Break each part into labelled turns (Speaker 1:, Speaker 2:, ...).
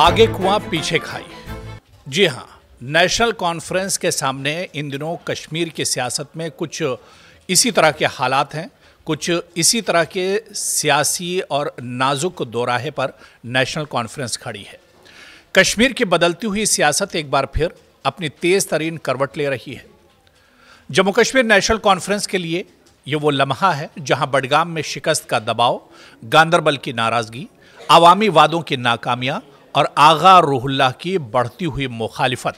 Speaker 1: आगे कुआं पीछे खाई। जी हाँ, नेशनल कॉन्फ्रेंस के सामने इन दिनों कश्मीर की सियासत में कुछ इसी तरह के हालात हैं। कुछ इसी तरह के सियासी और नाजुक दोराहे पर नेशनल कॉन्फ्रेंस खड़ी है। कश्मीर की बदलती हुई सियासत एक बार फिर अपनी तेज तरीन करवट ले रही है। जम्मू कश्मीर नेशनल कॉन्फ्रेंस के लिए ये वो लम्हा है जहां बडगाम में शिकस्त का दबाव, गांदरबल की नाराजगी, अवामी वादों की नाकामियां और आगा रूहुल्लाह की बढ़ती हुई मुखालिफत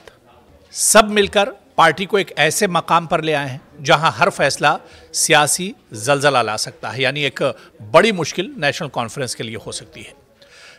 Speaker 1: सब मिलकर पार्टी को एक ऐसे मकाम पर ले आए हैं जहां हर फैसला सियासी जलजला ला सकता है। यानी एक बड़ी मुश्किल नेशनल कॉन्फ्रेंस के लिए हो सकती है।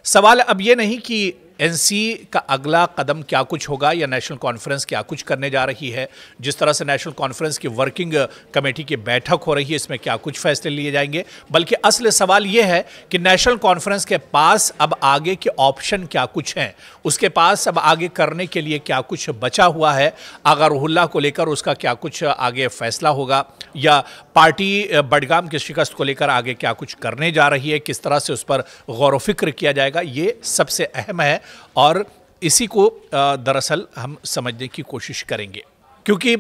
Speaker 1: सवाल अब ये नहीं कि एनसी का अगला कदम क्या कुछ होगा या नेशनल कॉन्फ्रेंस क्या कुछ करने जा रही है। जिस तरह से नेशनल कॉन्फ्रेंस की वर्किंग कमेटी की बैठक हो रही है, इसमें क्या कुछ फैसले लिए जाएंगे, बल्कि असल सवाल ये है कि नेशनल कॉन्फ्रेंस के पास अब आगे के ऑप्शन क्या कुछ हैं, उसके पास अब आगे करने के लिए क्या कुछ बचा हुआ है। आगा रूहुल्लाह को लेकर उसका क्या कुछ आगे फैसला होगा, या पार्टी बडगाम की शिकस्त को लेकर आगे क्या कुछ करने जा रही है, किस तरह से उस पर गौर व फिक्र किया जाएगा, ये सबसे अहम है। और इसी को दरअसल हम समझने की कोशिश करेंगे, क्योंकि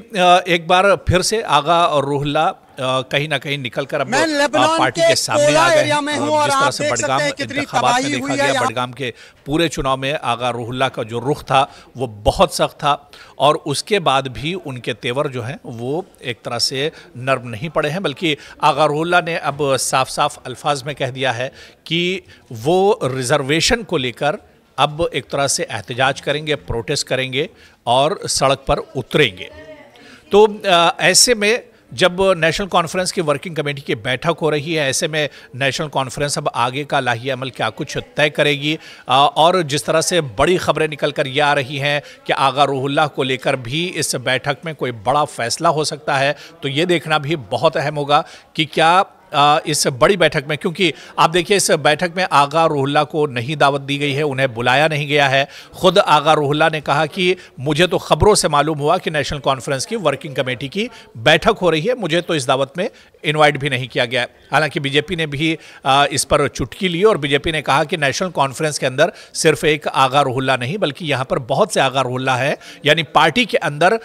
Speaker 1: एक बार फिर से आगा और रूहुल्लाह कहीं ना कहीं निकलकर अब पार्टी के सामने आ गए। जिस तरह से बडगाम इंतखाबात में देखा गया, बडगाम के पूरे चुनाव में आगा रूहुल्लाह का जो रुख था वो बहुत सख्त था, और उसके बाद भी उनके तेवर जो हैं वो एक तरह से नर्म नहीं पड़े हैं, बल्कि आगा रूहुल्लाह ने अब साफ साफ अल्फाज में कह दिया है कि वो रिजर्वेशन को लेकर अब एक तरह से एहतजाज करेंगे, प्रोटेस्ट करेंगे और सड़क पर उतरेंगे। तो ऐसे में जब नेशनल कॉन्फ्रेंस की वर्किंग कमेटी की बैठक हो रही है, ऐसे में नेशनल कॉन्फ्रेंस अब आगे का लाही अमल क्या कुछ तय करेगी। और जिस तरह से बड़ी खबरें निकल कर ये आ रही हैं कि आगा रूहुल्लाह को लेकर भी इस बैठक में कोई बड़ा फैसला हो सकता है, तो ये देखना भी बहुत अहम होगा कि क्या इस बड़ी बैठक में, क्योंकि आप देखिए इस बैठक में आगा रूहुल्लाह को नहीं दावत दी गई है, उन्हें बुलाया नहीं गया है। खुद आगा रूहुल्लाह ने कहा कि मुझे तो खबरों से मालूम हुआ कि नेशनल कॉन्फ्रेंस की वर्किंग कमेटी की बैठक हो रही है, मुझे तो इस दावत में इनवाइट भी नहीं किया गया। हालांकि बीजेपी ने भी इस पर चुटकी ली और बीजेपी ने कहा कि नेशनल कॉन्फ्रेंस के अंदर सिर्फ एक आगा रूहुल्लाह नहीं बल्कि यहाँ पर बहुत से आगा रूहुल्लाह है, यानी पार्टी के अंदर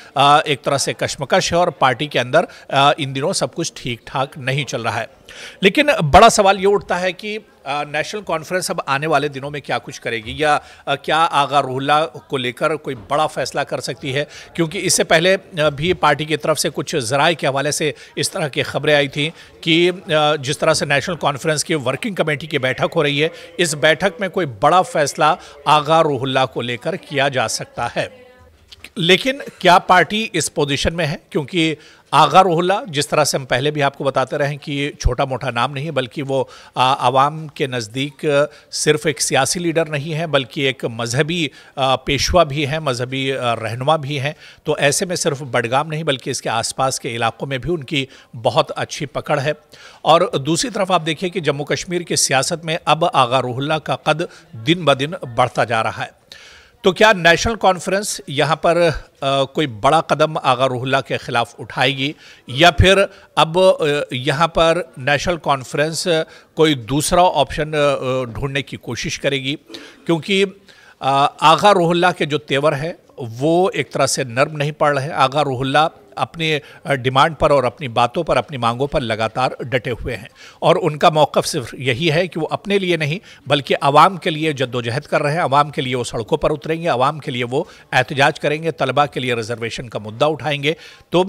Speaker 1: एक तरह से कशमकश है और पार्टी के अंदर इन दिनों सब कुछ ठीक ठाक नहीं चल रहा है। लेकिन बड़ा सवाल ये उठता है कि नेशनल कॉन्फ्रेंस अब आने वाले दिनों में क्या कुछ करेगी, या क्या आगा रूहुल्लाह को लेकर कोई बड़ा फैसला कर सकती है। क्योंकि इससे पहले भी पार्टी की तरफ से कुछ ज़राए के हवाले से इस तरह की खबरें आई थी कि जिस तरह से नेशनल कॉन्फ्रेंस की वर्किंग कमेटी की बैठक हो रही है, इस बैठक में कोई बड़ा फैसला आगा रूहुल्लाह को लेकर किया जा सकता है। लेकिन क्या पार्टी इस पोजीशन में है, क्योंकि आगा रूहुल्लाह जिस तरह से हम पहले भी आपको बताते रहे कि छोटा मोटा नाम नहीं है, बल्कि वो आवाम के नज़दीक सिर्फ एक सियासी लीडर नहीं है बल्कि एक मजहबी पेशवा भी हैं, मजहबी रहनुमा भी हैं। तो ऐसे में सिर्फ बडगाम नहीं बल्कि इसके आसपास के इलाकों में भी उनकी बहुत अच्छी पकड़ है। और दूसरी तरफ आप देखिए कि जम्मू कश्मीर की सियासत में अब आगा रूहुल्लाह का कद दिन ब दिन बढ़ता जा रहा है। तो क्या नेशनल कॉन्फ्रेंस यहाँ पर कोई बड़ा कदम आगा रूहुल्लाह के खिलाफ उठाएगी, या फिर अब यहाँ पर नेशनल कॉन्फ्रेंस कोई दूसरा ऑप्शन ढूंढने की कोशिश करेगी। क्योंकि आगा रूहुल्लाह के जो तेवर है वो एक तरह से नर्म नहीं पड़ रहे हैं। आगा रूहुल्लाह अपने डिमांड पर और अपनी बातों पर, अपनी मांगों पर लगातार डटे हुए हैं, और उनका मौक़िफ़ सिर्फ यही है कि वो अपने लिए नहीं बल्कि आवाम के लिए जद्दोजहद कर रहे हैं। आवाम के लिए वो सड़कों पर उतरेंगे, आवाम के लिए वो एहतजाज करेंगे, तलबा के लिए रिजर्वेशन का मुद्दा उठाएंगे। तो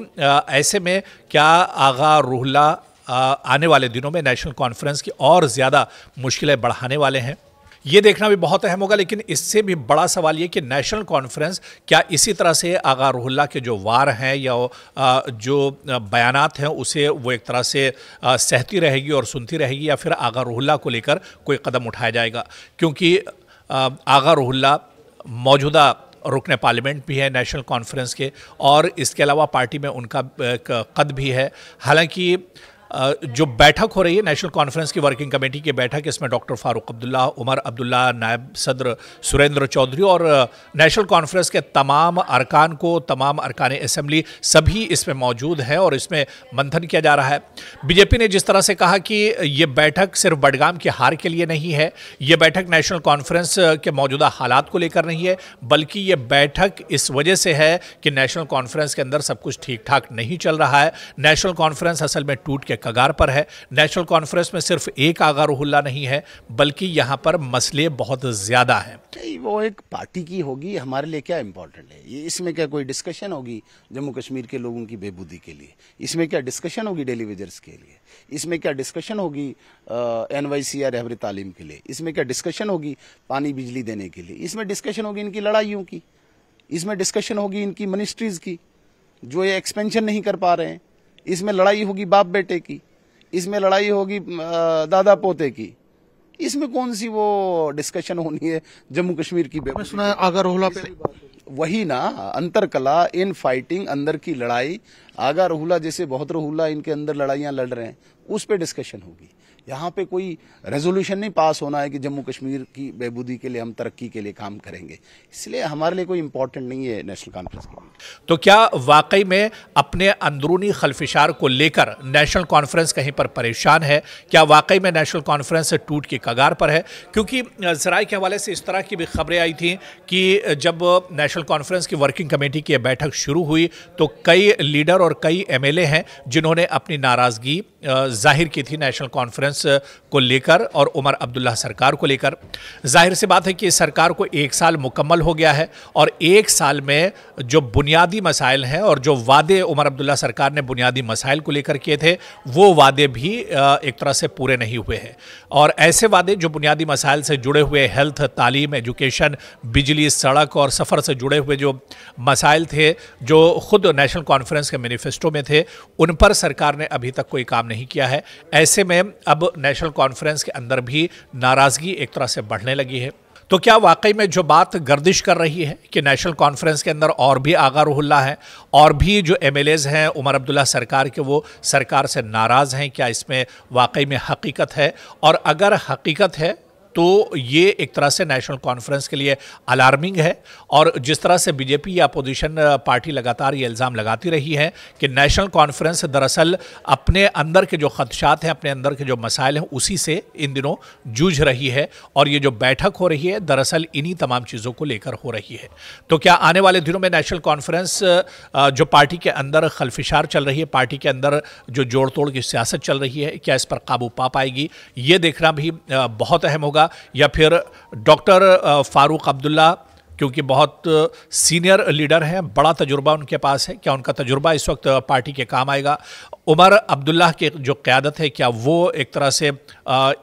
Speaker 1: ऐसे में क्या आगा रूहुल्लाह आने वाले दिनों में नेशनल कॉन्फ्रेंस की और ज़्यादा मुश्किलें बढ़ाने वाले हैं, ये देखना भी बहुत अहम होगा। लेकिन इससे भी बड़ा सवाल ये कि नेशनल कॉन्फ्रेंस क्या इसी तरह से आगा रूहुल्लाह के जो वार हैं या जो बयानात हैं उसे वो एक तरह से सहती रहेगी और सुनती रहेगी, या फिर आगा रूहुल्लाह को लेकर कोई कदम उठाया जाएगा। क्योंकि आगा रूहुल्लाह मौजूदा रुकने पार्लियामेंट भी है नेशनल कॉन्फ्रेंस के, और इसके अलावा पार्टी में उनका एक कद भी है। हालांकि जो बैठक हो रही है नेशनल कॉन्फ्रेंस की वर्किंग कमेटी की बैठक, इसमें डॉक्टर फारूक अब्दुल्ला, उमर अब्दुल्ला, नायब सदर सुरेंद्र चौधरी और नेशनल कॉन्फ्रेंस के तमाम तमाम अरकान असेंबली सभी इसमें मौजूद हैं और इसमें मंथन किया जा रहा है। बीजेपी ने जिस तरह से कहा कि ये बैठक सिर्फ बडगाम की हार के लिए नहीं है, ये बैठक नेशनल कॉन्फ्रेंस के मौजूदा हालात को लेकर नहीं है, बल्कि ये बैठक इस वजह से है कि नेशनल कॉन्फ्रेंस के अंदर सब कुछ ठीक ठाक नहीं चल रहा है। नेशनल कॉन्फ्रेंस असल में टूट के कगार पर है। नेशनल कॉन्फ्रेंस में सिर्फ एक आगा रुहुल्ला नहीं है, बल्कि यहाँ पर मसले बहुत ज्यादा हैं।
Speaker 2: वो एक पार्टी की होगी, हमारे लिए क्या इंपॉर्टेंट है? ये इसमें क्या कोई डिस्कशन होगी जम्मू कश्मीर के लोगों की बेबूदी के लिए? इसमें क्या डिस्कशन होगी डेली वेजर्स के लिए? इसमें क्या डिस्कशन होगी NYC या रहबरी तालीम के लिए? इसमें क्या डिस्कशन होगी पानी बिजली देने के लिए? इसमें डिस्कशन होगी इनकी लड़ाइयों की, इसमें डिस्कशन होगी इनकी मिनिस्ट्रीज की जो ये एक्सपेंशन नहीं कर पा रहे हैं, इसमें लड़ाई होगी बाप बेटे की, इसमें लड़ाई होगी दादा पोते की। इसमें कौन सी वो डिस्कशन होनी है जम्मू कश्मीर की?
Speaker 3: मैं सुना है आगा रोहला पे
Speaker 2: वही ना, अंतर कला इन फाइटिंग, अंदर की लड़ाई, आगा रोहुला जैसे बहुत रोहुला इनके अंदर लड़ाइयां लड़ रहे हैं, उस पे डिस्कशन होगी। यहाँ पे कोई रेजोल्यूशन नहीं पास होना है कि जम्मू कश्मीर की बेबूदी के लिए हम तरक्की के लिए काम करेंगे। इसलिए हमारे लिए कोई इंपॉर्टेंट नहीं है नेशनल कॉन्फ्रेंस के लिए।
Speaker 1: तो क्या वाकई में अपने अंदरूनी खलफिशार को लेकर नेशनल कॉन्फ्रेंस कहीं पर परेशान है? क्या वाकई में नेशनल कॉन्फ्रेंस टूट की कगार पर है? क्योंकि ज़राए के हवाले से इस तरह की भी खबरें आई थी कि जब नेशनल कॉन्फ्रेंस की वर्किंग कमेटी की बैठक शुरू हुई तो कई लीडर और कई MLA हैं जिन्होंने अपनी नाराज़गी जाहिर की थी नेशनल कॉन्फ्रेंस को लेकर और उमर अब्दुल्ला सरकार को लेकर। जाहिर सी बात है कि सरकार को 1 साल मुकम्मल हो गया है और 1 साल में जो बुनियादी मसाइल हैं और जो वादे उमर अब्दुल्ला सरकार ने बुनियादी मसाइल को लेकर किए थे वो वादे भी एक तरह से पूरे नहीं हुए हैं। और ऐसे वादे जो बुनियादी मसाइल से जुड़े हुए, हेल्थ, तालीम, एजुकेशन, बिजली, सड़क और सफ़र से जुड़े हुए जो मसाइल थे जो खुद नेशनल कॉन्फ्रेंस के मैनिफेस्टो में थे, उन पर सरकार ने अभी तक कोई काम नहीं किया है। ऐसे में अब नेशनल कॉन्फ्रेंस के अंदर भी नाराज़गी एक तरह से बढ़ने लगी है। तो क्या वाकई में जो बात गर्दिश कर रही है कि नेशनल कॉन्फ्रेंस के अंदर और भी आगा रुहुल्ला है और भी जो MLAs हैं उमर अब्दुल्ला सरकार के, वो सरकार से नाराज़ हैं, क्या इसमें वाकई में हकीकत है? और अगर हकीकत है तो ये एक तरह से नेशनल कॉन्फ्रेंस के लिए अलार्मिंग है। और जिस तरह से बीजेपी या अपोजिशन पार्टी लगातार ये इल्ज़ाम लगाती रही है कि नेशनल कॉन्फ्रेंस दरअसल अपने अंदर के जो खदशात हैं, अपने अंदर के जो मसाइल हैं, उसी से इन दिनों जूझ रही है और ये जो बैठक हो रही है दरअसल इन्हीं तमाम चीज़ों को लेकर हो रही है। तो क्या आने वाले दिनों में नेशनल कॉन्फ्रेंस जो पार्टी के अंदर खलफिशार चल रही है, पार्टी के अंदर जो जोड़ तोड़ की सियासत चल रही है, क्या इस पर काबू पा पाएगी? ये देखना भी बहुत अहम होगा। या फिर डॉक्टर फारूक अब्दुल्ला, क्योंकि बहुत सीनियर लीडर हैं, बड़ा तजुर्बा उनके पास है, क्या उनका तजुर्बा इस वक्त पार्टी के काम आएगा? उमर अब्दुल्ला की जो क़यादत है क्या वो एक तरह से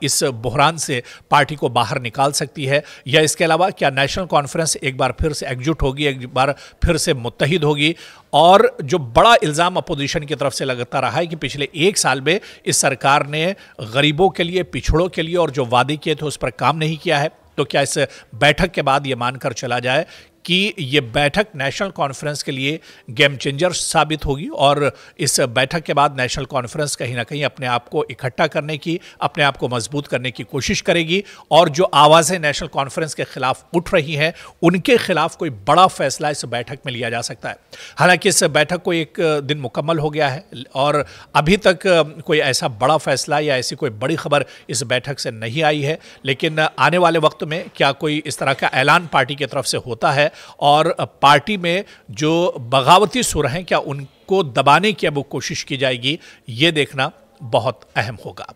Speaker 1: इस बहरान से पार्टी को बाहर निकाल सकती है? या इसके अलावा क्या नेशनल कॉन्फ्रेंस एक बार फिर से एकजुट होगी, एक बार फिर से मुत्तहिद होगी? और जो बड़ा इल्ज़ाम अपोजिशन की तरफ से लगता रहा है कि पिछले 1 साल में इस सरकार ने गरीबों के लिए, पिछड़ों के लिए और जो वादे किए थे उस पर काम नहीं किया है। तो क्या इस बैठक के बाद ये मानकर चला जाए कि ये बैठक नेशनल कॉन्फ्रेंस के लिए गेम चेंजर साबित होगी और इस बैठक के बाद नेशनल कॉन्फ्रेंस कहीं ना कहीं अपने आप को इकट्ठा करने की, अपने आप को मजबूत करने की कोशिश करेगी और जो आवाज़ें नेशनल कॉन्फ्रेंस के खिलाफ उठ रही हैं उनके खिलाफ कोई बड़ा फैसला इस बैठक में लिया जा सकता है। हालांकि इस बैठक को 1 दिन मुकम्मल हो गया है और अभी तक कोई ऐसा बड़ा फैसला या ऐसी कोई बड़ी खबर इस बैठक से नहीं आई है, लेकिन आने वाले वक्त में क्या कोई इस तरह का ऐलान पार्टी की तरफ से होता है और पार्टी में जो बगावती सुर हैं क्या उनको दबाने की अब कोशिश की जाएगी, ये देखना बहुत अहम होगा।